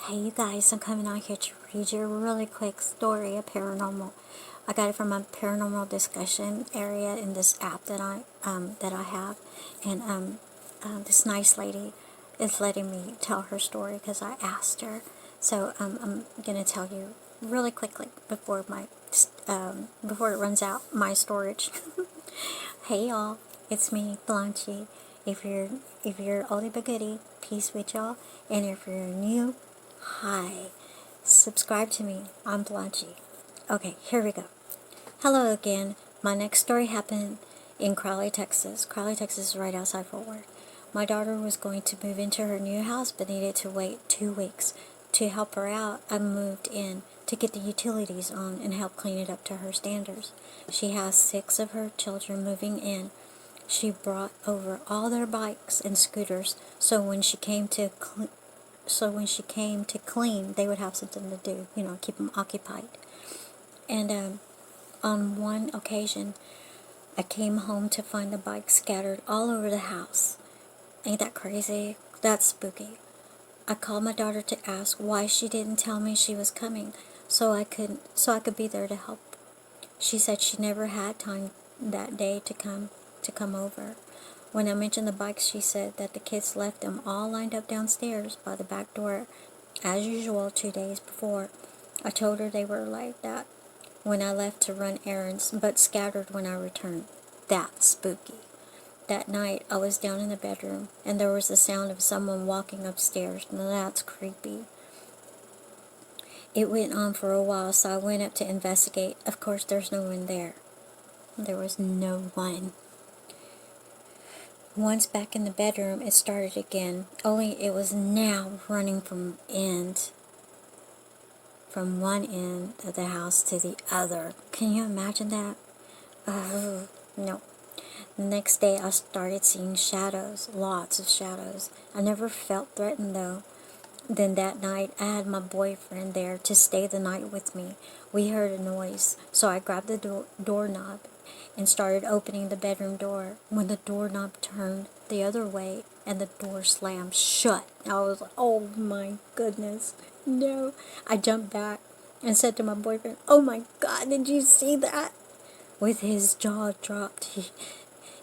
Hey you guys, I'm coming out here to read you a really quick story of paranormal. I got it from a paranormal discussion area in this app that I have, and this nice lady is letting me tell her story because I asked her. So I'm gonna tell you really quickly before before it runs out my storage. Hey y'all, it's me, Blanchi. If you're oldie but goodie, peace with y'all, and if you're new, hi. Subscribe to me. I'm Blanchi. Okay, here we go. Hello again. My next story happened in Crowley, Texas. Crowley, Texas is right outside Fort Worth. My daughter was going to move into her new house but needed to wait 2 weeks. To help her out, I moved in to get the utilities on and help clean it up to her standards. She has 6 of her children moving in. She brought over all their bikes and scooters, so when she came to clean, they would have something to do, keep them occupied. And on one occasion, I came home to find the bikes scattered all over the house. Ain't that crazy? That's spooky. I called my daughter to ask why she didn't tell me she was coming, so I could be there to help. She said she never had time that day to come over. When I mentioned the bikes, she said that the kids left them all lined up downstairs by the back door, as usual 2 days before. I told her they were like that when I left to run errands, but scattered when I returned. That's spooky. That night, I was down in the bedroom, and there was the sound of someone walking upstairs. Now that's creepy. It went on for a while, so I went up to investigate. Of course, there's no one there. There was no one. Once back in the bedroom, it started again, only it was now running from one end of the house to the other. Can you imagine that? No. The next day, I started seeing shadows, lots of shadows. I never felt threatened, though. Then that night, I had my boyfriend there to stay the night with me. We heard a noise, so I grabbed the doorknob and started opening the bedroom door. When the doorknob turned the other way and the door slammed shut, I was like, oh my goodness, no. I jumped back and said to my boyfriend, oh my God, did you see that? With his jaw dropped,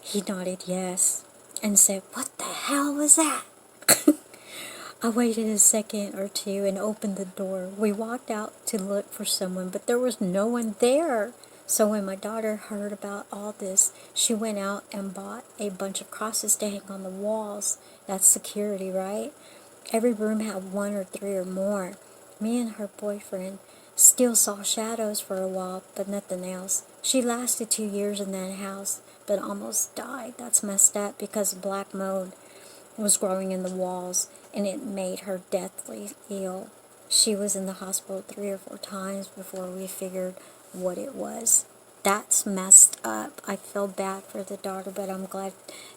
he nodded yes and said, what the hell was that? I waited a second or two and opened the door. We walked out to look for someone, but there was no one there. So when my daughter heard about all this, she went out and bought a bunch of crosses to hang on the walls. That's security, right? Every room had 1 or 3 or more. Me and her boyfriend still saw shadows for a while, but nothing else. She lasted 2 years in that house, but almost died. That's messed up because black mold was growing in the walls, and it made her deathly ill. She was in the hospital 3 or 4 times before we figured what it was. That's messed up. I feel bad for the daughter, but I'm glad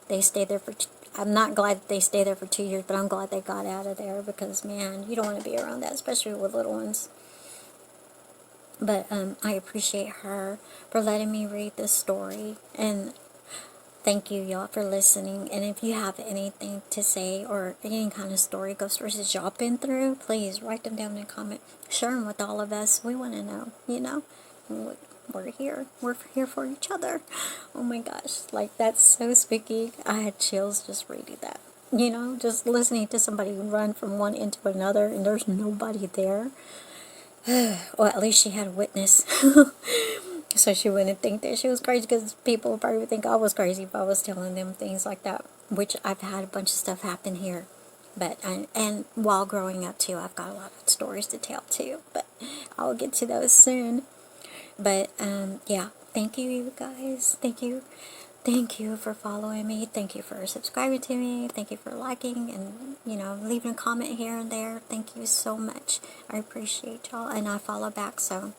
they stayed there for I'm not glad they stayed there for 2 years, but I'm glad they got out of there because, man, you don't want to be around that, especially with little ones. But I appreciate her for letting me read this story, and thank you, y'all, for listening. And if you have anything to say or any kind of story, ghost stories y'all been through, please write them down in a comment. Share them with all of us. We want to know, We're here. We're here for each other. Oh my gosh. Like, that's so spooky. I had chills just reading that. Just listening to somebody run from one end to another and there's nobody there. Well, at least she had a witness. So she wouldn't think that she was crazy, because people would probably think I was crazy if I was telling them things like that, which I've had a bunch of stuff happen here. But, and while growing up too, I've got a lot of stories to tell too, but I'll get to those soon. But, yeah, thank you, you guys. Thank you. Thank you for following me. Thank you for subscribing to me. Thank you for liking and, leaving a comment here and there. Thank you so much. I appreciate y'all. And I follow back, so,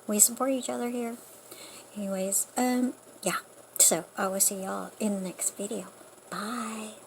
we support each other here. Anyways, yeah. So, I will see y'all in the next video. Bye.